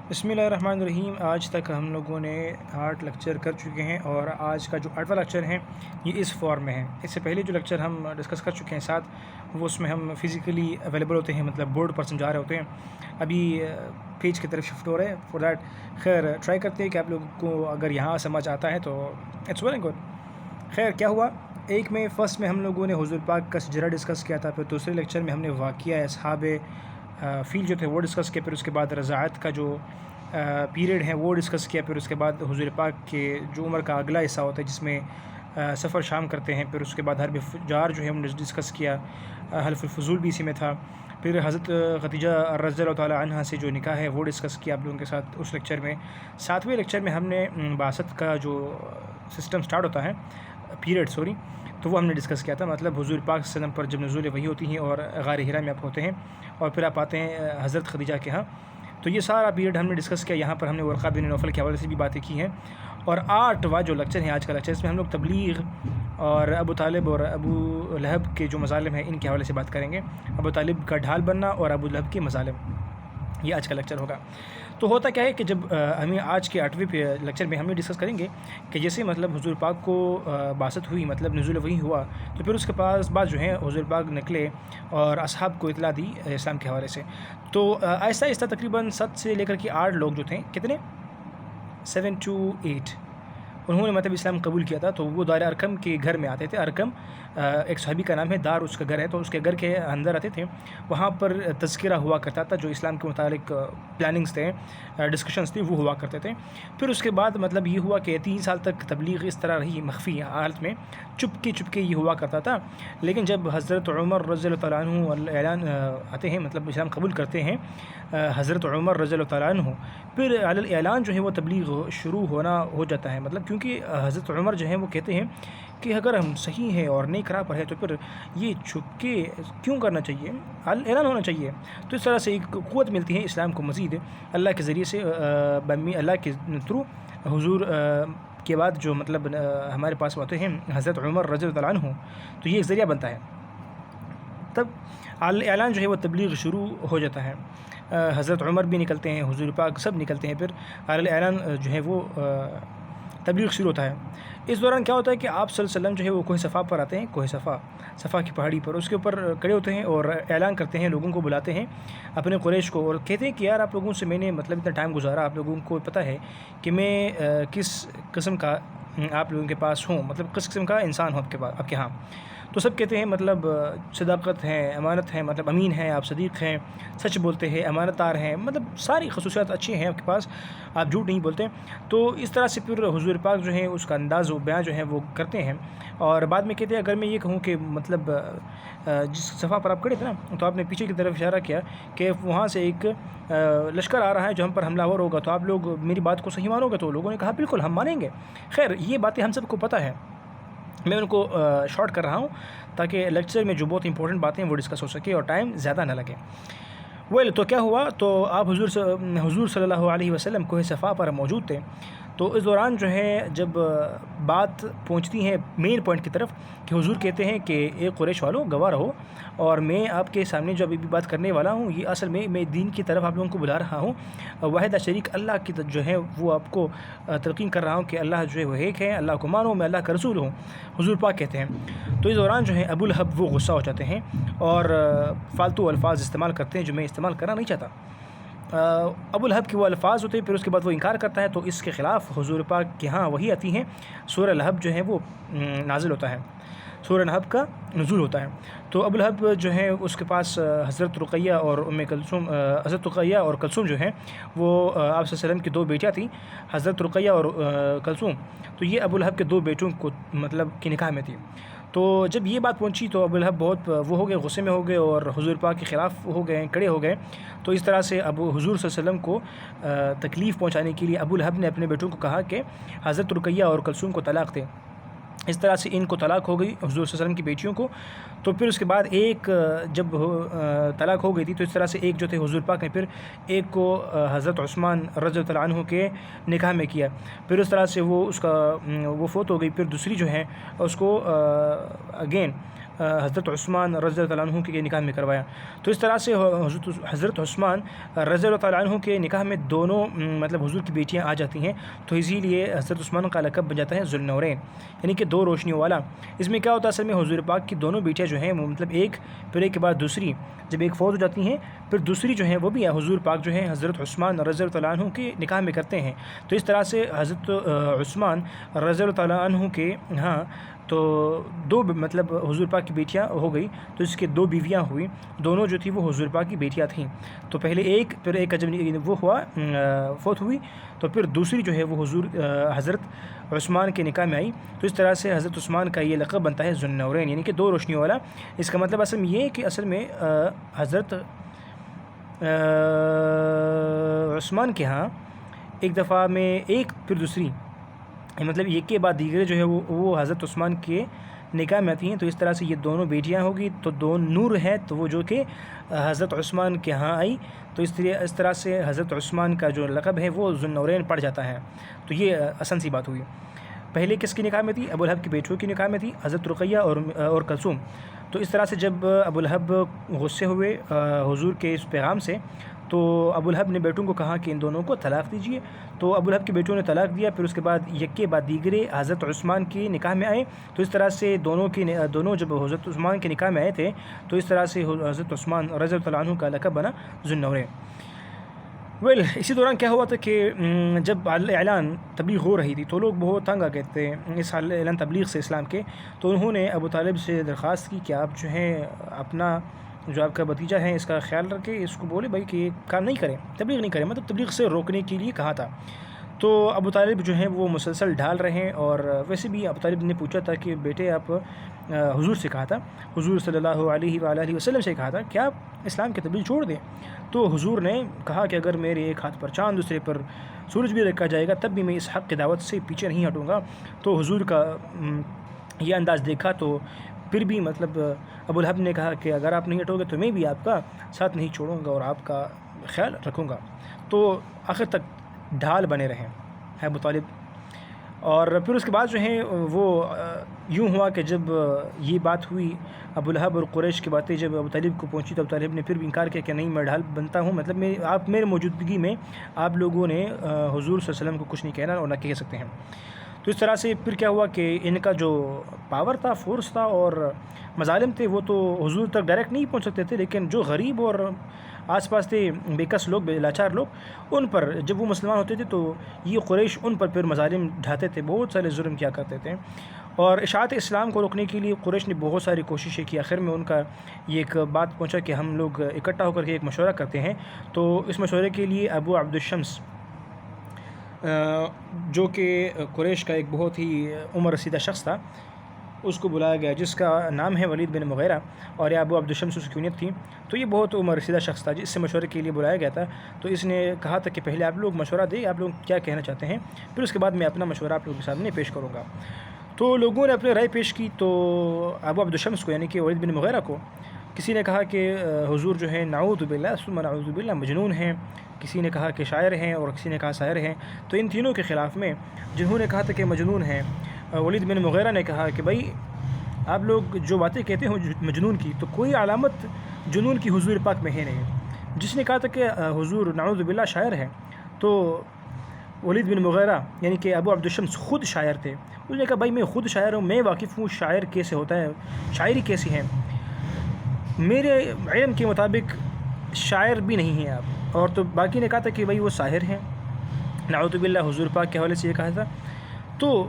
بسم اللہ الرحمن الرحیم۔ آج تک ہم لوگوں نے 8 لیکچر کر چکے ہیں اور آج کا جو 8واں لیکچر ہے یہ اس فارم میں ہے۔ اس سے پہلے جو لیکچر ہم ڈسکس کر چکے ہیں ساتھ، وہ اس میں ہم فزیکلی اویلیبل ہوتے ہیں، مطلب بورڈ پر سمجھا رہے ہوتے ہیں۔ ابھی پیج کی طرف شفٹ ہو رہے ہیں فور دیٹ۔ خیر ٹرائی کرتے ہیں کہ آپ لوگوں کو اگر یہاں سمجھ آتا ہے تو اٹس ویری گڈ۔ خیر کیا ہوا، ایک میں فرسٹ میں ہم لوگوں نے حضور پاک کا سجرہ ڈسکس کیا تھا، پھر دوسرے لیکچر میں ہم نے واقعہ اصحاب فیل جو تھے وہ ڈسکس کیا، پھر اس کے بعد رضاعت کا جو پیریڈ ہے وہ ڈسکس کیا، پھر اس کے بعد حضور پاک کے جو عمر کا اگلا حصہ ہوتا ہے جس میں سفر شام کرتے ہیں، پھر اس کے بعد حرب فجار جو ہے ہم نے ڈسکس کیا، حلف الفضول بھی اسی میں تھا، پھر حضرت خدیجہ رضی اللہ تعالیٰ عنہا سے جو نکاح ہے وہ ڈسکس کیا آپ لوگوں کے ساتھ اس لیکچر میں۔ 7ویں لیکچر میں ہم نے بعثت کا جو سسٹم سٹارٹ ہوتا ہے، پیریڈ تو وہ ہم نے ڈسکس کیا تھا، مطلب حضور پاک صلی اللہ علیہ وسلم پر جب نزول وحی ہوتی ہیں اور غار حرا میں آپ ہوتے ہیں اور پھر آپ آتے ہیں حضرت خدیجہ کے ہاں، تو یہ سارا پیریڈ ہم نے ڈسکس کیا۔ یہاں پر ہم نے ورقہ بن نوفل کے حوالے سے بھی باتیں کی ہیں۔ اور 8واں جو لیکچر ہے آج کا لیکچر، اس میں ہم لوگ تبلیغ اور ابو طالب اور ابو لہب کے جو مظالم ہیں ان کے حوالے سے بات کریں گے، ابو طالب کا ڈھال بننا اور ابو لہب کے مظالم، یہ آج کا لیکچر ہوگا۔ تو ہوتا کیا ہے کہ جب ہمیں آج کے 8ویں لیکچر میں ہم یہ ڈسکس کریں گے کہ جیسے مطلب حضور پاک کو بعثت ہوئی، مطلب نزول وحی ہوا، تو پھر اس کے پاس بعد جو ہے حضور پاک نکلے اور اصحاب کو اطلاع دی اسلام کے حوالے سے۔ تو آہستہ آہستہ تقریباً 7 سے لے کر کے 8 لوگ جو تھے، کتنے 7 to 8 انہوں نے مطلب اسلام قبول کیا تھا۔ تو وہ دار ارقم کے گھر میں آتے تھے۔ ارقم ایک صحابی کا نام ہے، دار اس کا گھر ہے، تو اس کے گھر کے اندر آتے تھے، وہاں پر تذکرہ ہوا کرتا تھا، جو اسلام کے متعلق پلاننگز تھے، ڈسکشنز تھی، وہ ہوا کرتے تھے۔ پھر اس کے بعد مطلب یہ ہوا کہ 3 سال تک تبلیغ اس طرح رہی، مخفی حالت میں، چپ کے یہ ہوا کرتا تھا۔ لیکن جب حضرت عمر رضی اللہ تعالیٰ عنہ اعلان آتے ہیں، مطلب اسلام قبول کرتے ہیں حضرت عمر رضی اللہ تعالیٰ عنہ، پھر علی اعلان جو ہے وہ تبلیغ شروع ہو جاتا ہے، مطلب کیونکہ حضرت عمر جو ہیں وہ کہتے ہیں کہ اگر ہم صحیح ہیں اور نیک راہ پر ہے تو پھر یہ چھپ کے کیوں کرنا چاہیے، اعلان ہونا چاہیے۔ تو اس طرح سے ایک قوت ملتی ہے اسلام کو مزید اللہ کے ذریعے سے، اللہ کے تھرو۔ حضور کے بعد جو مطلب ہمارے پاس ہوتے ہیں حضرت عمر رضی اللہ عنہ، تو یہ ایک ذریعہ بنتا ہے، تب اعلان جو ہے وہ تبلیغ شروع ہو جاتا ہے۔ حضرت عمر بھی نکلتے ہیں، حضور پاک سب نکلتے ہیں، پھر اعلان جو ہے وہ تبلیغ شروع ہوتا ہے۔ اس دوران کیا ہوتا ہے کہ آپ صلی اللہ علیہ وسلم جو ہے وہ کوہ صفا پر آتے ہیں، کوہ صفا کی پہاڑی پر، اس کے اوپر کھڑے ہوتے ہیں اور اعلان کرتے ہیں، لوگوں کو بلاتے ہیں اپنے قریش کو، اور کہتے ہیں کہ یار آپ لوگوں سے میں نے مطلب اتنا ٹائم گزارا، آپ لوگوں کو پتہ ہے کہ میں کس قسم کا آپ لوگوں کے پاس ہوں، مطلب کس قسم کا انسان ہوں آپ کے ہاں۔ تو سب کہتے ہیں مطلب صداقت ہے، امانت ہے، مطلب امین ہے، آپ صدیق ہیں، سچ بولتے ہیں، امانت دار ہیں، مطلب ساری خصوصیات اچھی ہیں آپ کے پاس، آپ جھوٹ نہیں بولتے۔ تو اس طرح سے پھر حضور پاک جو ہے اس کا انداز و بیان جو ہے وہ کرتے ہیں، اور بعد میں کہتے ہیں اگر میں یہ کہوں کہ مطلب جس صفحہ پر آپ کھڑے تھے نا، تو آپ نے پیچھے کی طرف اشارہ کیا کہ وہاں سے ایک لشکر آ رہا ہے جو ہم پر حملہ آور ہوگا، تو آپ لوگ میری بات کو صحیح مانو گے؟ تو لوگوں نے کہا بالکل ہم مانیں گے۔ خیر یہ باتیں ہم سب کو پتہ ہے، میں ان کو شارٹ کر رہا ہوں تاکہ لیکچر میں جو بہت امپورٹنٹ باتیں ہیں وہ ڈسکس ہو سکے اور ٹائم زیادہ نہ لگے۔ تو کیا ہوا، تو آپ حضور صلی اللہ علیہ وسلم کوہ صفا پر موجود تھے۔ تو اس دوران جو ہے جب بات پہنچتی ہے مین پوائنٹ کی طرف کہ حضور کہتے ہیں کہ اے قریش والو گواہ رہو، اور میں آپ کے سامنے جو ابھی بھی بات کرنے والا ہوں یہ اصل میں دین کی طرف آپ لوگوں کو بلا رہا ہوں، واحد شریک اللہ کی جو ہے وہ آپ کو تلقین کر رہا ہوں کہ اللہ جو ہے وہ ایک ہے، اللہ کو مانو، میں اللہ کا رسول ہوں، حضور پاک کہتے ہیں۔ تو اس دوران جو ہے ابو لہب وہ غصہ ہو جاتے ہیں اور فالتو الفاظ استعمال کرتے ہیں جو میں استعمال کرنا نہیں چاہتا۔ ابو لہب کے وہ الفاظ ہوتے ہیں، پھر اس کے بعد وہ انکار کرتا ہے، تو اس کے خلاف حضور پاک کے ہاں وہی آتی ہیں، سورہ لہب جو ہے وہ نازل ہوتا ہے، سورہ لہب کا نزول ہوتا ہے۔ تو ابو لہب جو ہے اس کے پاس حضرت رقیہ اور حضرت رقیہ اور کلثوم جو ہیں وہ آپ صلی اللہ علیہ وسلم کی 2 بیٹیاں تھیں، حضرت رقیہ اور کلثوم، تو یہ ابو لہب کے 2 بیٹوں کو مطلب کی نکاح میں تھی۔ تو جب یہ بات پہنچی تو ابو لہب بہت وہ ہو گئے، غصے میں ہو گئے اور حضور پاک کے خلاف ہو گئے، کڑے ہو گئے۔ تو اس طرح سے حضور صلی اللہ علیہ وسلم کو تکلیف پہنچانے کے لیے ابو لہب نے اپنے بیٹوں کو کہا کہ حضرت رقیہ اور کلثوم کو طلاق دیں۔ اس طرح سے ان کو طلاق ہو گئی، حضور صلی اللہ علیہ وسلم کی بیٹیوں کو۔ تو پھر اس کے بعد ایک جب طلاق ہو گئی تھی تو اس طرح سے ایک جو تھے حضور پاک نے پھر ایک کو حضرت عثمان رضی اللہ عنہ کے نکاح میں کیا، پھر اس طرح سے وہ فوت ہو گئی، پھر دوسری جو ہے اس کو اگین حضرت عثمان رضی اللہ تعالیٰ عنہ کے نکاح میں کروایا۔ تو اس طرح سے حضرت عثمان رضی اللہ تعالیٰ عنہ کے نکاح میں دونوں مطلب حضور کی بیٹیاں آ جاتی ہیں، تو اسی لیے حضرت عثمان کا لقب بن جاتا ہے ذو النورین، یعنی کہ دو روشنیوں والا۔ اس میں کیا ہوتا ہے اصل میں حضور پاک کی دونوں بیٹیاں جو ہیں وہ مطلب ایک پھر ایک کے بعد دوسری، جب ایک فوت ہو جاتی ہیں پھر دوسری جو ہیں وہ بھی حضور پاک جو ہیں حضرت عثمان رضی اللہ تعالیٰ عنہ کے نکاح میں کرتے ہیں۔ تو اس طرح سے حضرت عثمان رضی اللہ تعالیٰ عنہ کے ہاں تو دو مطلب حضور پاک کی بیٹیاں ہو گئی، تو اس کے دو بیویاں ہوئی، دونوں جو تھی وہ حضور پاک کی بیٹیاں تھیں۔ تو پہلے ایک پھر ایک کا جب وہ ہوا فوت ہوئی، تو پھر دوسری جو ہے وہ حضرت عثمان کے نکاح میں آئی۔ تو اس طرح سے حضرت عثمان کا یہ لقب بنتا ہے ذو النورین، یعنی کہ دو روشنیوں والا۔ اس کا مطلب اصل میں یہ ہے کہ اصل میں حضرت عثمان کے ہاں ایک دفعہ میں ایک پھر دوسری، مطلب ایک کے بعد دیگرے جو ہے وہ حضرت عثمان کے نکاح میں آتی ہیں۔ تو اس طرح سے یہ دونوں بیٹیاں ہوگی، تو دو نور ہے تو وہ جو کہ حضرت عثمان کے ہاں آئی، تو اس طرح سے حضرت عثمان کا جو لقب ہے وہ ذو النورین پڑ جاتا ہے۔ تو یہ آسان سی بات ہوئی۔ پہلے کس کی نکاح میں تھی؟ ابو لہب کی بیٹیوں کی نکاح میں تھی، حضرت رقیہ اور کلثوم۔ تو اس طرح سے جب ابو لہب غصے ہوئے حضور کے اس پیغام سے، تو ابو لہب نے بیٹوں کو کہا کہ ان دونوں کو طلاق دیجیے۔ تو ابو لہب کی بیٹوں نے طلاق دیا، پھر اس کے بعد یک کے بعد دیگرے حضرت عثمان کی نکاح میں آئے۔ تو اس طرح سے دونوں جب حضرت عثمان کے نکاح میں آئے تھے، تو اس طرح سے حضرت عثمان رضی اللہ عنہ کا لقب بنا ذو النورین۔ اسی دوران کیا ہوا تھا کہ جب اعلان تبلیغ ہو رہی تھی تو لوگ بہت تنگ آ گئے تھے اس اعلان تبلیغ سے اسلام کے، تو انہوں نے ابو طالب سے درخواست کی کہ آپ جو ہیں اپنا جو آپ کا بھتیجا ہے اس کا خیال رکھیں، اس کو بولے بھائی کہ یہ کام نہیں کریں، تبلیغ نہیں کریں، مطلب تبلیغ سے روکنے کے لیے کہا تھا۔ تو ابو طالب جو ہیں وہ مسلسل ڈھال رہے ہیں، اور ویسے بھی ابو طالب نے پوچھا تھا کہ بیٹے آپ حضور سے کہا تھا، حضور صلی اللہ علیہ وآلہ وسلم سے کہا تھا کہ آپ اسلام کی تبلیغ چھوڑ دیں۔ تو حضور نے کہا کہ اگر میرے ایک ہاتھ پر چاند دوسرے پر سورج بھی رکھا جائے گا تب بھی میں اس حق کی دعوت سے پیچھے نہیں ہٹوں گا۔ تو حضور کا یہ انداز دیکھا تو پھر بھی مطلب ابو لہب نے کہا کہ اگر آپ نہیں ہٹو گے تو میں بھی آپ کا ساتھ نہیں چھوڑوں گا اور آپ کا خیال رکھوں گا۔ تو آخر تک ڈھال بنے رہے ہیں ابو طالب۔ اور پھر اس کے بعد جو ہیں وہ یوں ہوا کہ جب یہ بات ہوئی ابو لہب اور قریش کی باتیں جب ابو طالب کو پہنچی، تو ابو طالب نے پھر بھی انکار کیا کہ نہیں، میں ڈھال بنتا ہوں، مطلب آپ میرے موجودگی میں آپ لوگوں نے حضور صلی اللہ علیہ وسلم کو کچھ نہیں کہنا اور نہ کہہ سکتے ہیں۔ تو اس طرح سے پھر کیا ہوا کہ ان کا جو پاور تھا، فورس تھا اور مظالم تھے، وہ تو حضور تک ڈائریکٹ نہیں پہنچ سکتے تھے، لیکن جو غریب اور آس پاس تھے بے کس لوگ، بے لاچار لوگ، ان پر جب وہ مسلمان ہوتے تھے تو یہ قریش ان پر پھر مظالم ڈھاتے تھے، بہت سارے ظلم کیا کرتے تھے۔ اور اشاعت اسلام کو روکنے کے لیے قریش نے بہت ساری کوششیں کی۔ آخر میں ان کا یہ ایک بات پہنچا کہ ہم لوگ اکٹھا ہو کر کے ایک مشورہ کرتے ہیں۔ تو اس مشورے کے لیے ابو عبد الشمس جو کہ قریش کا ایک بہت ہی عمر رسیدہ شخص تھا، اس کو بلایا گیا، جس کا نام ہے ولید بن مغیرہ، اور یہ ابو عبد الشمس اس کی کنیت تھی۔ تو یہ بہت عمر رسیدہ شخص تھا جس سے مشورے کے لیے بلایا گیا تھا۔ تو اس نے کہا تھا کہ پہلے آپ لوگ مشورہ دیں، آپ لوگ کیا کہنا چاہتے ہیں، پھر اس کے بعد میں اپنا مشورہ آپ لوگوں کے سامنے پیش کروں گا۔ تو لوگوں نے اپنے رائے پیش کی، تو ابو عبد الشمس کو یعنی کہ ولید بن مغیرہ کو کسی نے کہا کہ حضور جو ہے نعوذ باللہ ثم نعوذ باللہ مجنون ہیں، کسی نے کہا کہ شاعر ہیں، اور کسی نے کہا ساحر ہیں۔ تو ان تینوں کے خلاف میں جنہوں نے کہا تھا کہ مجنون ہیں، ولید بن مغیرہ نے کہا کہ بھائی آپ لوگ جو باتیں کہتے ہیں مجنون کی، تو کوئی علامت جنون کی حضور پاک میں ہے نہیں۔ جس نے کہا تھا کہ حضور نعوذ باللہ شاعر ہے، تو ولید بن مغیرہ یعنی کہ ابو عبد الشمس خود شاعر تھے۔ اس نے کہا بھائی میں خود شاعر ہوں، میں واقف ہوں شاعر کیسے ہوتا ہے، شاعری کیسی ہے، میرے علم کے مطابق شاعر بھی نہیں ہیں آپ۔ اور تو باقی نے کہا تھا کہ بھائی وہ ساحر ہیں، نعوذ باللہ حضور پاک کے حوالے سے یہ کہا تھا۔ تو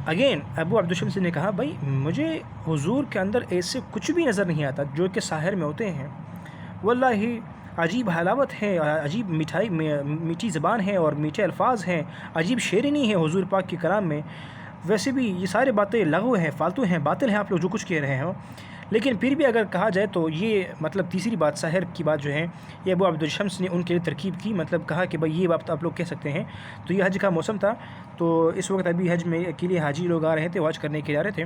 اگین ابو عبد الشمس نے کہا بھائی مجھے حضور کے اندر ایسے کچھ بھی نظر نہیں آتا جو کہ ساحر میں ہوتے ہیں، واللہ عجیب حلاوت ہے، عجیب میٹھی زبان ہے اور میٹھے الفاظ ہیں، عجیب شیرینی ہے حضور پاک کے کلام میں۔ ویسے بھی یہ سارے باتیں لغو ہیں، فالتو ہیں، باطل ہیں، آپ لوگ جو کچھ کہہ رہے ہیں، لیکن پھر بھی اگر کہا جائے تو یہ مطلب تیسری بات ساحر کی بات جو ہے یہ ابو عبد الشمس نے ان کے لیے ترکیب کی، مطلب کہا کہ بھائی یہ بات آپ لوگ کہہ سکتے ہیں۔ تو یہ حج کا موسم تھا، تو اس وقت ابھی حج میں کے لیے حاجی لوگ آ رہے تھے، حج کرنے کے لیے آ رہے تھے۔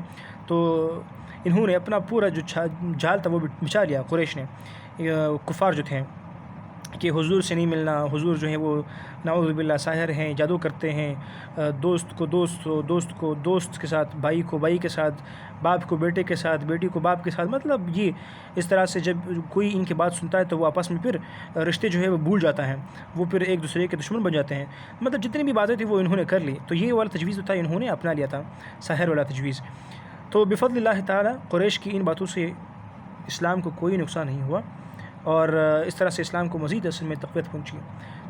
تو انہوں نے اپنا پورا جو جال تھا وہ بچھا لیا، قریش نے، کفار جو تھے کہ حضور سے نہیں ملنا، حضور جو ہیں وہ نعوذ باللہ ساحر ہیں، جادو کرتے ہیں، دوست کو دوست کے ساتھ، بھائی کو بھائی کے ساتھ، باپ کو بیٹے کے ساتھ، بیٹی کو باپ کے ساتھ، مطلب یہ اس طرح سے جب کوئی ان کی بات سنتا ہے تو وہ آپس میں پھر رشتے جو ہے وہ بھول جاتا ہے، وہ پھر ایک دوسرے کے دشمن بن جاتے ہیں. مطلب جتنی بھی باتیں تھیں وہ انہوں نے کر لی، تو یہ والا تجویز تھا انہوں نے اپنا لیا تھا، ساحر والا تجویز. تو بفضل اللہ تعالی قریش کی ان باتوں سے اسلام کو کوئی نقصان نہیں ہوا، اور اس طرح سے اسلام کو مزید اصل میں تقویت پہنچی.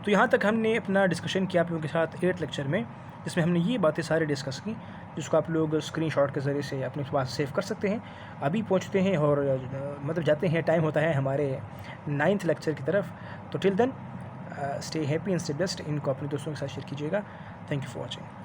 تو یہاں تک ہم نے اپنا ڈسکشن کیا آپ لوگوں کے ساتھ 8 لیکچر میں، جس میں ہم نے یہ باتیں سارے ڈسکس کی، جس کو آپ لوگ اسکرین شاٹ کے ذریعے سے اپنے پاس سیو کر سکتے ہیں. ابھی پہنچتے ہیں اور مطلب جاتے ہیں، ٹائم ہوتا ہے ہمارے 9th لیکچر کی طرف. تو till then stay happy and stay best. ان کو اپنے دوستوں کے ساتھ شیئر کیجیے گا. Thank you for watching.